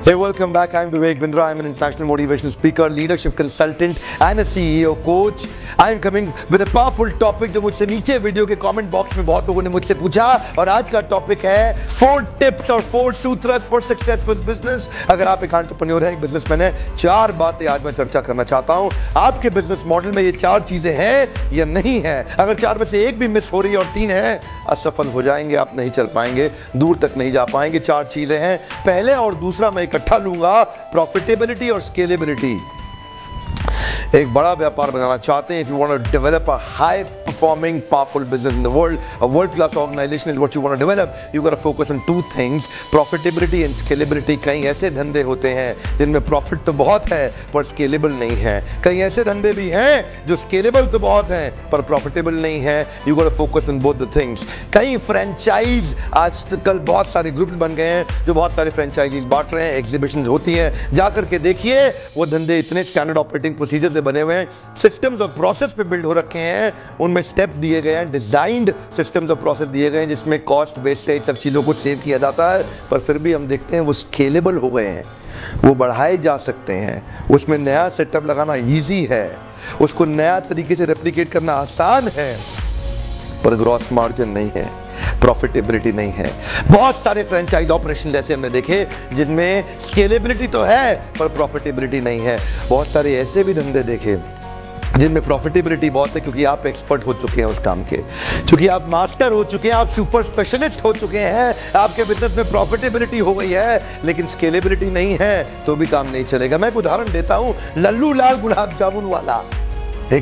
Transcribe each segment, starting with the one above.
Hey, welcome back. I'm Vivek Bindra. I'm an international motivational speaker, leadership consultant and a CEO coach. I'm coming with a powerful topic जो मुझसे नीचे video के comment box में बहुत लोगों ने मुझसे पूछा, और आज का टॉपिक है 4 टिप्स और 4 सूत्र फॉर सक्सेसफुल बिजनेस। अगर आप एक एंटरप्रेन्योर हैं, एक बिजनेसमैन है, 4 बातें आज मैं चर्चा करना चाहता हूं। आपके बिजनेस मॉडल में ये 4 चीजें हैं या नहीं है। अगर 4 में से एक भी मिस हो रही है और 3 है, असफल हो जाएंगे, आप नहीं चल पाएंगे, दूर तक नहीं जा पाएंगे। 4 चीजें हैं। पहले और दूसरा मैं इकट्ठा लूंगा, प्रॉफिटेबिलिटी और स्केलेबिलिटी। एक बड़ा व्यापार बनाना चाहते हैं, if you want to develop a high performing powerful business in the world, a world class organization is what you want to develop. You got to focus on 2 things, profitability and scalability. कई ऐसे धंधे होते हैं जिनमें profit तो बहुत है पर स्केलेबल नहीं है। कई ऐसे धंधे भी हैं जो स्केलेबल तो बहुत हैं पर प्रॉफिटेबल नहीं है। You got to focus on both the things. कई फ्रेंचाइज आजकल बहुत सारे ग्रुप बन गए हैं जो बहुत सारे फ्रेंचाइजीज बांट रहे हैं, एग्जीबिशंस होती हैं, जाकर के देखिए। वो धंधे इतने स्टैंडर्ड ऑपरेटिंग प्रोसीजर से बने हुए हैं, सिस्टम्स और प्रोसेस पे बिल्ड हो रखे हैं, उनमें स्टेप्स दिए गए हैं, डिजाइंड सिस्टम्स और प्रोसेस दिए गए हैं जिसमें कॉस्ट वेस्टेज सब चीज़ों को सेव किया जाता है। पर फिर भी हम देखते हैं वो स्केलेबल हो गए हैं, वो बढ़ाए जा सकते हैं, उसमें नया सेटअप लगाना इजी है, उसको नया तरीके से रेप्लिकेट करना आसान है, पर ग्रॉस मार्जिन नहीं है, प्रॉफिटेबिलिटी नहीं है। बहुत सारे फ्रेंचाइज ऑपरेशन ऐसे हमने देखे जिनमें स्केलेबिलिटी तो है पर प्रॉफिटेबिलिटी नहीं है। बहुत सारे ऐसे भी धंधे देखे जिनमें प्रॉफिटेबिलिटी बहुत है, क्योंकि आप एक्सपर्ट हो चुके हैं उस काम के, क्योंकि आप मास्टर हो चुके हैं, आप सुपर स्पेशलिस्ट हो चुके हैं, आपके बिजनेस में प्रॉफिटेबिलिटी हो गई है लेकिन स्केलेबिलिटी नहीं है, तो भी काम नहीं चलेगा। मैं एक उदाहरण देता हूं, लल्लू लाल गुलाब जामुन वाला।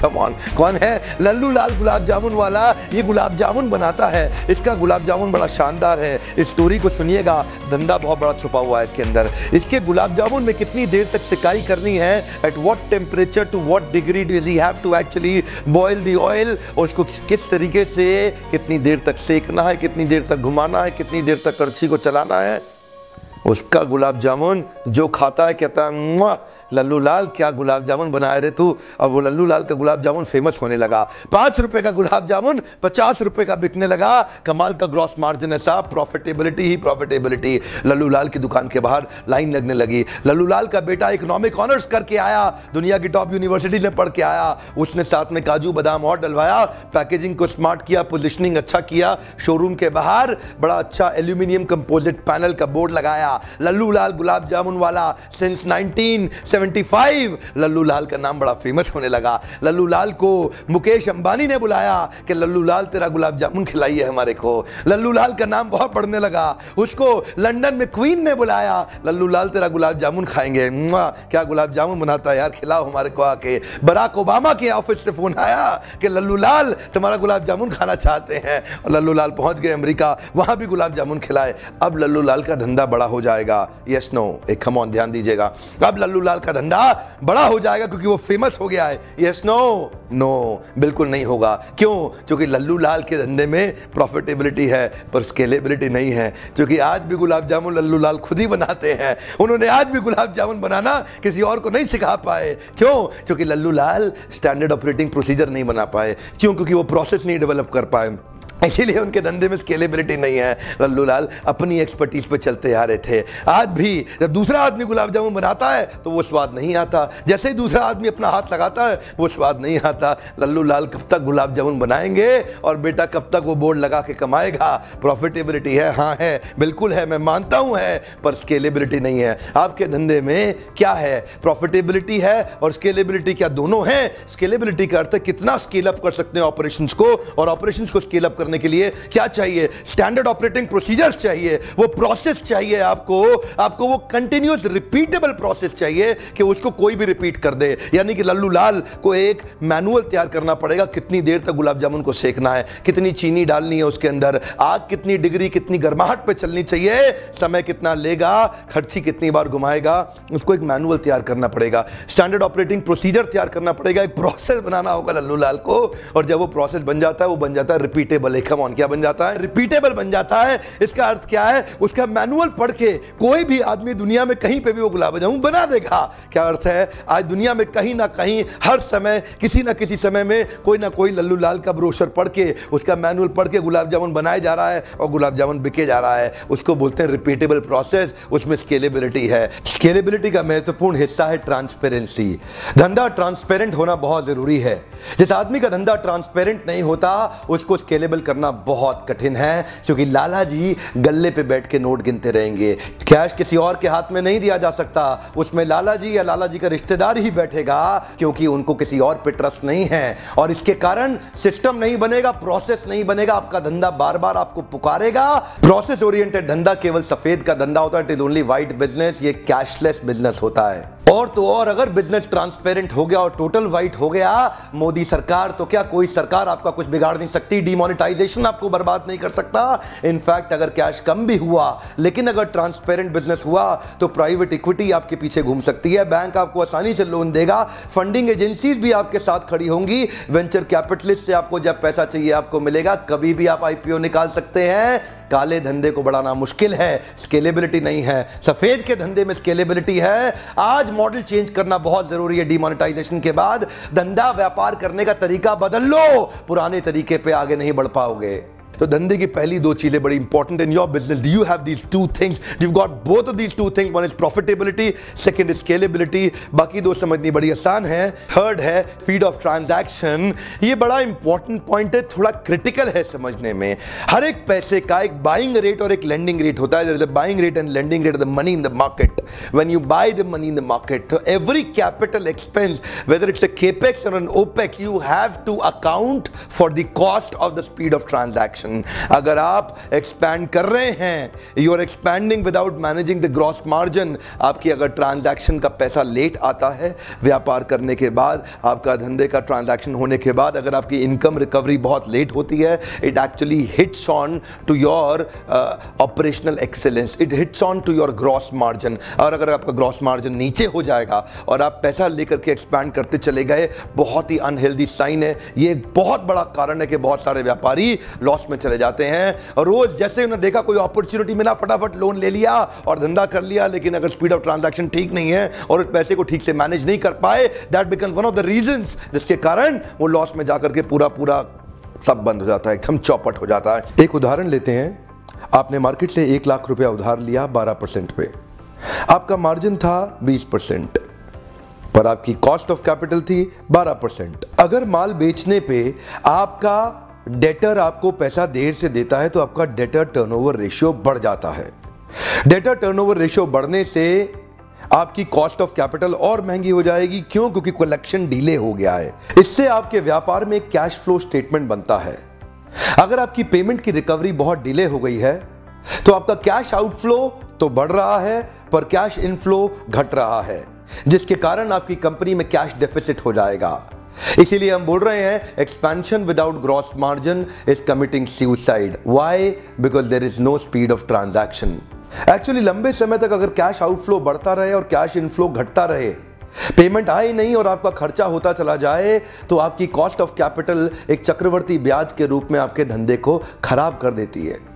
कम ऑन, कौन है लल्लू लाल गुलाब जामुन वाला? ये गुलाब जामुन बनाता है, इसका गुलाब जामुन बड़ा शानदार है। इस स्टोरी को सुनिएगा, धंधा बहुत बड़ा छुपा हुआ है इसके अंदर। इसके गुलाब जामुन में कितनी देर तक सिकाई करनी है, at what temperature to what degree do he have to actually boil the oil, और उसको किस तरीके से कितनी देर तक सेकना है, कितनी देर तक घुमाना है, कितनी देर तक करछी को चलाना है। उसका गुलाब जामुन जो खाता है कहता है, लल्लू लाल क्या गुलाब जामुन बनाए रे तू। अब वो लल्लू लाल का गुलाब जामुन फेमस होने लगा। 5 रुपए का गुलाब जामुन 50 रुपए का बिकने लगा। कमाल का ग्रॉस मार्जिन है साहब, प्रॉफिटेबिलिटी ही प्रॉफिटेबिलिटी। लल्लू लाल की दुकान के बाहर लाइन लगने लगी। लल्लू लाल का बेटा इकोनॉमिक ऑनर्स करके आया, दुनिया की टॉप यूनिवर्सिटी में पढ़ के आया, उसने साथ में काजू बादाम और डलवाया, पैकेजिंग को स्मार्ट किया, पोजिशनिंग अच्छा किया, शोरूम के बाहर बड़ा अच्छा एल्यूमिनियम कंपोजिट पैनल का बोर्ड लगाया, लल्लू लाल गुलाब जामुन वाला। सिंस 1975 लल्लू लाल का नाम बड़ा फेमस होने लगा। लल्लू लाल को मुकेश अंबानी ने बुलाया कि लल्लू लाल तेरा गुलाब जामुन खिलाइए हमारे को। लल्लू लाल का नाम बहुत बढ़ने लगा। उसको लंदन में क्वीन ने बुलाया, लल्लू लाल तेरा गुलाब जामुन खाएंगे, क्या गुलाब जामुन बनाता है यार, खिलाओ हमारे को आके। बराक ओबामा के ऑफिस से फोन आया कि लल्लू लाल तुम्हारा गुलाब जामुन खाना चाहते हैं, और लल्लू लाल पहुंच गए अमेरिका, वहां भी गुलाब जामुन खिलाए। अब लल्लू लाल का धंधा बड़ा हो जाएगा, यस नो, एक कम ऑन ध्यान दीजिएगा। अब लल्लू लाल का धंधा बड़ा हो जाएगा क्योंकि वो फेमस हो गया है, यस नो? नो, बिल्कुल नहीं होगा। क्यों? क्योंकि लल्लू लाल के धंधे में प्रॉफिटेबिलिटी है पर स्केलेबिलिटी नहीं है। क्योंकि आज भी गुलाब जामुन लल्लू लाल खुद ही बनाते हैं, उन्होंने आज भी गुलाब जामुन बनाना किसी और को नहीं सिखा पाए। क्यों? क्योंकि लल्लू लाल स्टैंडर्ड ऑपरेटिंग प्रोसीजर नहीं बना पाए। क्यों? क्योंकि वो प्रोसेस नहीं डेवलप कर पाए, इसीलिए उनके धंधे में स्केलेबिलिटी नहीं है। लल्लू लाल अपनी एक्सपर्टीज पे चलते आ रहे थे। आज भी जब दूसरा आदमी गुलाब जामुन बनाता है तो वो स्वाद नहीं आता, जैसे ही दूसरा आदमी अपना हाथ लगाता है वो स्वाद नहीं आता। लल्लू लाल कब तक गुलाब जामुन बनाएंगे और बेटा कब तक वो बोर्ड लगा के कमाएगा? प्रॉफिटेबिलिटी है, हाँ है, बिल्कुल है, मैं मानता हूँ है, पर स्केलेबिलिटी नहीं है। आपके धंधे में क्या है? प्रॉफिटेबिलिटी है और स्केलेबिलिटी क्या दोनों हैं? स्केलेबिलिटी का अर्थ है कितना स्केल अप कर सकते हैं ऑपरेशंस को, और ऑपरेशंस को स्केल अप करने के लिए क्या चाहिए? स्टैंडर्ड ऑपरेटिंग प्रोसीजर्स चाहिए, वो प्रोसेस चाहिए आपको वो कंटिन्यूअस रिपीटेबल प्रोसेस चाहिए कि उसको कोई भी रिपीट कर दे। यानी कि लल्लू लाल को एक मैनुअल तैयार करना पड़ेगा, कितनी देर तक गुलाब जामुन को सेकना है, कितनी चीनी डालनी है उसके अंदर, आग कितनी डिग्री कितनी गर्माहट पे चलनी चाहिए, समय कितना लेगा, खर्ची कितनी बार घुमाएगा, उसको एक मैनुअल तैयार करना पड़ेगा, स्टैंडर्ड ऑपरेटिंग प्रोसीजर तैयार करना पड़ेगा, एक प्रोसेस बनाना होगा लल्लू लाल को। और जब वो प्रोसेस बन जाता है वो बन जाता है रिपीटेबल, कम ऑन, क्या बन जाता है? रिपीटेबल बन जाता है। इसका अर्थ क्या है? उसका मैनुअल पढ़ के कोई भी आदमी दुनिया में कहीं पे भी वो गुलाब जामुन बना देगा। क्या अर्थ है? आज दुनिया में कहीं ना कहीं हर समय किसी ना किसी समय में कोई ना कोई लल्लू लाल का ब्रोशर पढ़ के उसका मैनुअल पढ़ के गुलाब जामुन बनाया जा रहा है और गुलाब जामुन बिके जा रहा है। उसको बोलते हैं रिपीटेबल प्रोसेस, उसमें स्केलेबिलिटी है। स्केलेबिलिटी का महत्वपूर्ण हिस्सा है ट्रांसपेरेंसी। धंधा ट्रांसपेरेंट होना बहुत जरूरी है। जिस आदमी का धंधा ट्रांसपेरेंट नहीं होता उसको स्केलेबल करना बहुत कठिन है, क्योंकि लाला जी गल्ले पे बैठ के नोट गिनते रहेंगे। कैश किसी और के हाथ में नहीं दिया जा सकता, उसमें लाला जी या लाला जी का रिश्तेदार ही बैठेगा, क्योंकि उनको किसी और पे ट्रस्ट नहीं है। और इसके कारण सिस्टम नहीं बनेगा, प्रोसेस नहीं बनेगा। आपका धंधा बार बार आपको पुकारेगा। प्रोसेस ओरिएंटेड धंधा केवल सफेद का धंधा होता है, it is only white business. ये कैशलेस बिजनेस होता है। और तो और अगर बिजनेस ट्रांसपेरेंट हो गया और टोटल व्हाइट हो गया, मोदी सरकार तो क्या कोई सरकार आपका कुछ बिगाड़ नहीं सकती, डिमोनेटाइजेशन आपको बर्बाद नहीं कर सकता। इनफैक्ट अगर कैश कम भी हुआ लेकिन अगर ट्रांसपेरेंट बिजनेस हुआ तो प्राइवेट इक्विटी आपके पीछे घूम सकती है, बैंक आपको आसानी से लोन देगा, फंडिंग एजेंसीज भी आपके साथ खड़ी होंगी, वेंचर कैपिटलिस्ट से आपको जब पैसा चाहिए आपको मिलेगा, कभी भी आप आईपीओ निकाल सकते हैं। काले धंधे को बढ़ाना मुश्किल है, स्केलेबिलिटी नहीं है। सफेद के धंधे में स्केलेबिलिटी है। आज मॉडल चेंज करना बहुत जरूरी है। डिमोनेटाइजेशन के बाद धंधा व्यापार करने का तरीका बदल लो, पुराने तरीके पे आगे नहीं बढ़ पाओगे। तो धंधे की पहली दो चीजें बड़ी important in your business. Do you have these two things? You got both of these two things. One is profitability, second is scalability. बाकी दो समझनी बड़ी आसान है। थर्ड है स्पीड ऑफ ट्रांजैक्शन। ये बड़ा इंपॉर्टेंट पॉइंट है, थोड़ा क्रिटिकल है समझने में। हर एक पैसे का एक बाइंग रेट और एक लेंडिंग रेट होता है। There is a buying rate and lending rate, the money in the market. When you buy the money in the market, तो every capital expense, whether it's a capex और an opex, you have to account for the cost of the speed of transaction. अगर आप expand कर रहे हैं, you are expanding without managing the gross margin. आपकी अगर transaction का पैसा लेट आता है व्यापार करने के बाद, आपका धंधे का ट्रांजैक्शन होने के बाद अगर आपकी इनकम रिकवरी बहुत लेट होती है, it actually hits on to your operational excellence, it hits on to your gross margin. और अगर आपका ग्रॉस मार्जिन नीचे हो जाएगा और आप पैसा लेकर के एक्सपैंड करते चले गए, बहुत ही अनहेल्दी साइन है। ये एक बहुत बड़ा कारण है कि बहुत सारे व्यापारी लॉस में चले जाते हैं। और रोज जैसे उन्होंने देखा कोई अपॉर्चुनिटी मिला, फटाफट लोन ले लिया और धंधा कर लिया, लेकिन अगर स्पीड ऑफ ट्रांजैक्शन ठीक नहीं है और उस पैसे को ठीक से मैनेज नहीं कर पाए, that become one of the reasons जिसके कारण वो लॉस में जाकर के पूरा सब बंद हो जाता है, एकदम चौपट हो जाता है। एक उदाहरण लेते हैं। आपने मार्केट से 1 लाख रुपया उधार लिया 12% पे, आपका मार्जिन था 20%, पर आपकी कॉस्ट ऑफ कैपिटल थी 12%। अगर माल बेचने पे आपका डेटर आपको पैसा देर से देता है तो आपका डेटर टर्नओवर रेशियो बढ़ जाता है। डेटर टर्नओवर रेशियो बढ़ने से आपकी कॉस्ट ऑफ कैपिटल और महंगी हो जाएगी। क्यों? क्योंकि कलेक्शन डिले हो गया है। इससे आपके व्यापार में कैश फ्लो स्टेटमेंट बनता है। अगर आपकी पेमेंट की रिकवरी बहुत डिले हो गई है तो आपका कैश आउटफ्लो तो बढ़ रहा है पर कैश इनफ्लो घट रहा है, जिसके कारण आपकी कंपनी में कैश डेफिसिट हो जाएगा। इसीलिए हम बोल रहे हैं expansion without gross margin is committing suicide. Why? Because there is no speed of transaction. Actually लंबे समय तक अगर कैश आउटफ्लो बढ़ता रहे और कैश इनफ्लो घटता रहे, पेमेंट आए नहीं और आपका खर्चा होता चला जाए, तो आपकी कॉस्ट ऑफ कैपिटल एक चक्रवर्ती ब्याज के रूप में आपके धंधे को खराब कर देती है।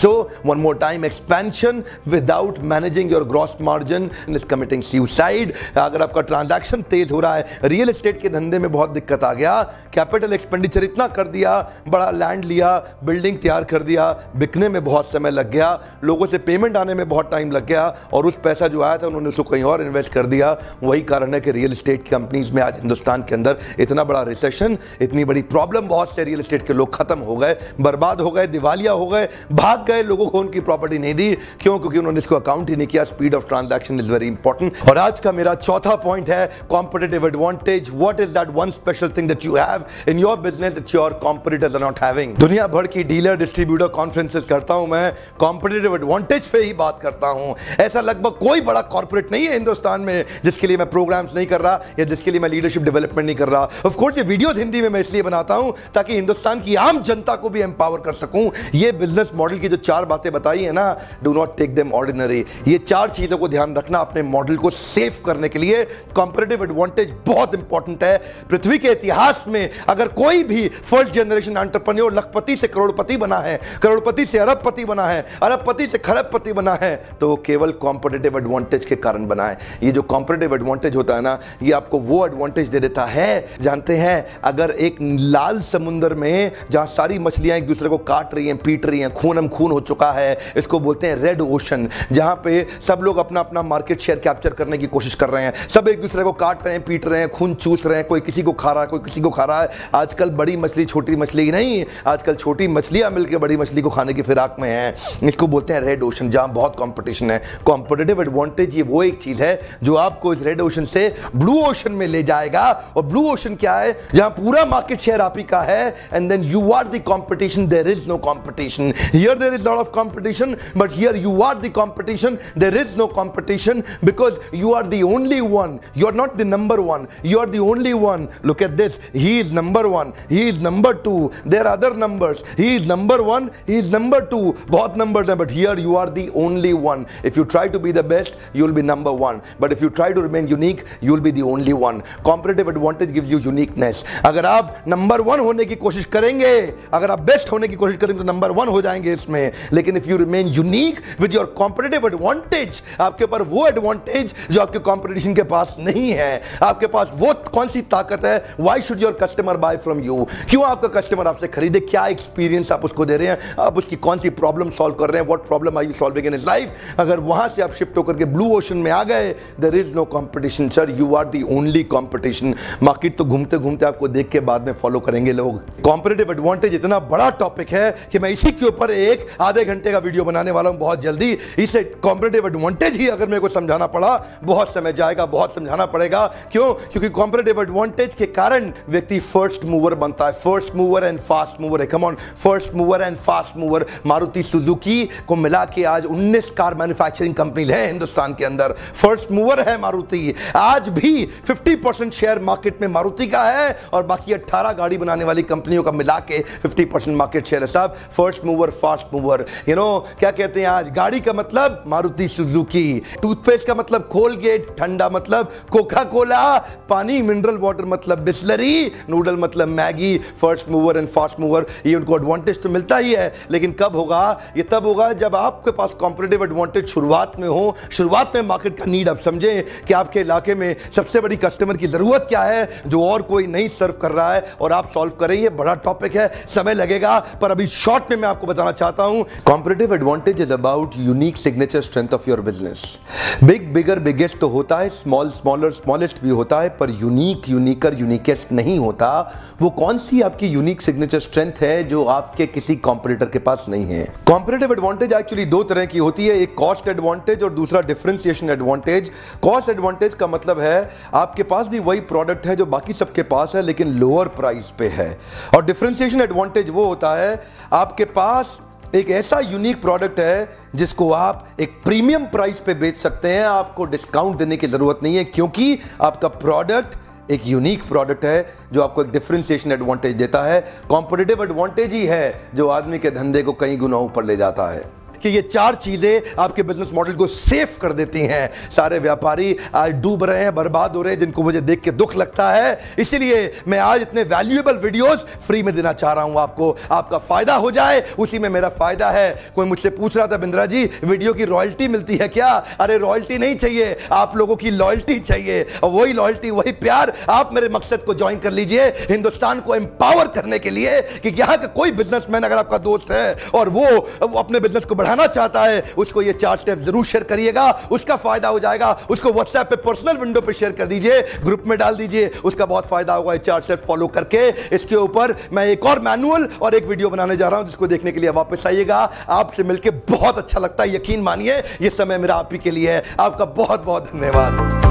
So one more time, expansion without managing your gross margin is committing suicide। अगर आपका ट्रांजैक्शन तेज हो रहा है, रियल एस्टेट के धंधे में बहुत दिक्कत आ गया, कैपिटल एक्सपेंडिचर इतना कर दिया, बड़ा लैंड लिया, बिल्डिंग तैयार कर दिया, बिकने में बहुत समय लग गया, लोगों से पेमेंट आने में बहुत टाइम लग गया और उस पैसा जो आया था उन्होंने उसको कहीं और इन्वेस्ट कर दिया। वही कारण है कि रियल एस्टेट कंपनीज में आज हिंदुस्तान के अंदर इतना बड़ा रिसेशन, इतनी बड़ी प्रॉब्लम, बहुत से रियल एस्टेट के लोग खत्म हो गए, बर्बाद हो गए, दिवालिया हो गए, भाग गए, लोगों को उनकी प्रॉपर्टी नहीं दी। क्यों? क्योंकि उन्होंने इसको अकाउंट ही नहीं किया। Speed of transaction is very important. और आज का मेरा चौथा पॉइंट है competitive advantage. What is that one special thing that you have in your business that your competitors are not having? दुनिया भर की डीलर डिस्ट्रीब्यूटर कॉन्फ्रेंसेस करता हूं मैं, कॉम्पिटिटिव एडवांटेज पे ही बात करता हूं। ऐसा लगभग कोई बड़ा कॉर्पोरेट नहीं है हिंदुस्तान में जिसके लिए मैं प्रोग्राम्स नहीं कर रहा या जिसके लिए मैं लीडरशिप डेवलपमेंट नहीं कर रहा। ऑफ कोर्स ये वीडियोस हिंदी में मैं इसलिए बनाता हूं ताकि हिंदुस्तान की आम जनता को भी एम्पावर कर सकूं। ये बिजनेस मॉडल मॉडल की जो 4 बातें बताई है ना, do not take them ordinary. ये 4 चीजों को ध्यान रखना अपने मॉडल को सेव करने के लिए। कॉम्पिटिटिव एडवांटेज बहुत इंपॉर्टेंट है। पृथ्वी के इतिहास में अगर कोई भी फर्स्ट जनरेशन एंटरप्रेन्योर लखपति से करोड़पति बना है, करोड़पति से अरबपति बना है, अरबपति से खरबपति बना है, तो वो केवल कॉम्पिटिटिव एडवांटेज के कारण बना है। ये जो कॉम्पिटिटिव एडवांटेज होता है ना, ये आपको वो एडवांटेज दे देता है। जानते हैं, अगर एक लाल समुद्र में जहां सारी मछलियां एक दूसरे को काट रही हैं, पीट रही हैं, खूनम खून हो चुका है, इसको बोलते हैं रेड ओशन, जहां पे सब लोग अपना अपना मार्केट शेयर कैप्चर करने की कोशिश कर रहे हैं, सब एक दूसरे को काट रहे हैं, पीट रहे हैं, खून चूस रहे हैं, कोई किसी को खा रहा है, कोई किसी को खा रहा है। आजकल बड़ी मछली छोटी मछली नहीं, आजकल छोटी मछलियां मिलकर बड़ी मछली को खाने की फिराक में हैं। इसको बोलते हैं रेड ओशन, जहां बहुत कंपटीशन है। कॉम्पिटिटिव एडवांटेज ये वो एक चीज है जो आपको इस रेड ओशन से ब्लू ओशन में ले जाएगा। और ब्लू ओशन क्या है? जहां पूरा मार्केट शेयर आप ही का है, and then you are the competition, there is no competition. Here there is lot of competition, but here you are the competition, there is no competition, because you are the only one, you are not the number one, you are the only one. Look at this, he is number 1, he is number 2, there are other numbers, he is number 1, he is number 2, बहुत numbers हैं, but here you are the only one. If you try to be the best, you will be number 1, but if you try to remain unique, you will be the only one. Competitive advantage gives you uniqueness. अगर आप number 1 होने की कोशिश करेंगे, अगर आप best होने की कोशिश करेंगे तो number 1 हो जाएंगे इसमें, लेकिन if you remain unique with your competitive advantage, आपके ऊपर वो advantage जो आपके competition के पास नहीं है, आपके पास वो कौन सी ताकत है? Why should your customer buy from you? क्यों आपका कस्टमर आपसे खरीदे? क्या एक्सपीरियंस आप उसको दे रहे हैं? आप उसकी कौन सी प्रॉब्लम सॉल्व कर रहे हैं? What problem are you solving in his life? अगर वहां से आप शिफ्ट होकर के ब्लू ओशन में आ गए, there is no competition sir, you are the only competition. Market तो घूमते घूमते आपको देख के बाद में फॉलो करेंगे लोग। कॉम्पिटिटिव एडवांटेज इतना बड़ा टॉपिक है कि मैं इसी के ऊपर एक आधे घंटे का वीडियो बनाने वाला हूं बहुत जल्दी। इसे कॉम्पिटिटिव एडवांटेज ही अगर मेरे को समझाना पड़ा, बहुत समय जाएगा, बहुत समझाना पड़ेगा। क्यों? क्योंकि कॉम्पिटिटिव एडवांटेज के कारण व्यक्ति फर्स्ट मूवर बनता है। First mover and fast mover है। Come on, first mover and fast mover. Maruti Suzuki को मिला के आज 19 कार मैन्युफैक्चरिंग कंपनीज हैं हिंदुस्तान के अंदर। फर्स्ट मूवर है मारुति। आज भी 50% शेयर मार्केट में मारुति का है और बाकी 18 गाड़ी बनाने वाली कंपनियों का मिला के 50% मार्केट शेयर है। साहब, first mover, fast mover. You know क्या कहते हैं आज? गाड़ी का मतलब मारुति सुजुकी, टूथपेस्ट का मतलब कोलगेट, ठंडा मतलब कोका कोला, पानी मिनरल वाटर मतलब बिस्लरी, नूडल मतलब Maggi. First mover and fast mover, ये उनको एडवांटेज तो मिलता ही है, लेकिन कब होगा? ये तब होगा जब आपके पास कॉम्पिटिटिव एडवांटेज शुरुआत में हो। शुरुआत में मार्केट का नीड आप समझें कि आपके इलाके में सबसे बड़ी कस्टमर की जरूरत क्या है जो और कोई नहीं सर्व कर रहा है, और आप सॉल्व करें। ये बड़ा टॉपिक है, समय लगेगा, पर अभी शॉर्ट में मैं आपको बताना चाहता हूं। Competitive advantage is about unique signature strength of your business. Big bigger biggest तो होता है, स्मॉल स्मॉलर स्मॉलेस्ट भी होता है, पर यूनिक यूनिकर यूनिकेस्ट नहीं होता। वो कौन सी आपकी यूनिक सिग्नेचर स्ट्रेंथ है जो आपके किसी कॉम्पिटिटर के पास नहीं है? कॉम्पिटिटिव एडवांटेज एक्चुअली 2 तरह की होती है, एक कॉस्ट एडवांटेज और दूसरा डिफरेंशिएशन एडवांटेज। कॉस्ट एडवांटेज का मतलब है आपके पास भी वही प्रोडक्ट है जो बाकी सबके पास है, लेकिन लोअर प्राइस पे है। और डिफरेंशिएशन एडवांटेज वो होता है आपके पास एक ऐसा यूनिक प्रोडक्ट है जिसको आप एक प्रीमियम प्राइस पे बेच सकते हैं। आपको डिस्काउंट देने की जरूरत नहीं है, क्योंकि आपका प्रोडक्ट एक यूनिक प्रोडक्ट है जो आपको एक डिफरेंशिएशन एडवांटेज देता है। कॉम्पिटिटिव एडवांटेज ही है जो आदमी के धंधे को कई गुना ऊपर ले जाता है। कि ये 4 चीजें आपके बिजनेस मॉडल को सेफ कर देती हैं। सारे व्यापारी आज डूब रहे हैं, बर्बाद हो रहे हैं, जिनको मुझे देख के दुख लगता है। इसीलिए मैं आज इतने वैल्यूएबल वीडियोस फ्री में देना चाह रहा हूं आपको, आपका फायदा हो जाए, उसी में मेरा फायदा है। कोई मुझसे पूछ रहा था, बिंद्रा जी वीडियो की रॉयल्टी मिलती है क्या? अरे रॉयल्टी नहीं चाहिए, आप लोगों की लॉयल्टी चाहिए, और वही लॉयल्टी, वही प्यार। आप मेरे मकसद को ज्वाइन कर लीजिए, हिंदुस्तान को एम्पावर करने के लिए, कि यहां का कोई बिजनेसमैन अगर आपका दोस्त है और वो अपने बिजनेस को बढ़ाना चाहता है, उसको ये 4 स्टेप जरूर शेयर करिएगा, उसका फायदा हो जाएगा। उसको व्हाट्सएप पे पर्सनल विंडो पे शेयर कर दीजिए, ग्रुप में डाल दीजिए, उसका बहुत फायदा होगा। ये 4 स्टेप फॉलो करके इसके ऊपर मैं एक और मैनुअल और एक वीडियो बनाने जा रहा हूं, जिसको देखने के लिए वापस आइएगा। आपसे मिलकर बहुत अच्छा लगता है, यकीन मानिए ये समय मेरा आप ही के लिए है। आपका बहुत बहुत धन्यवाद।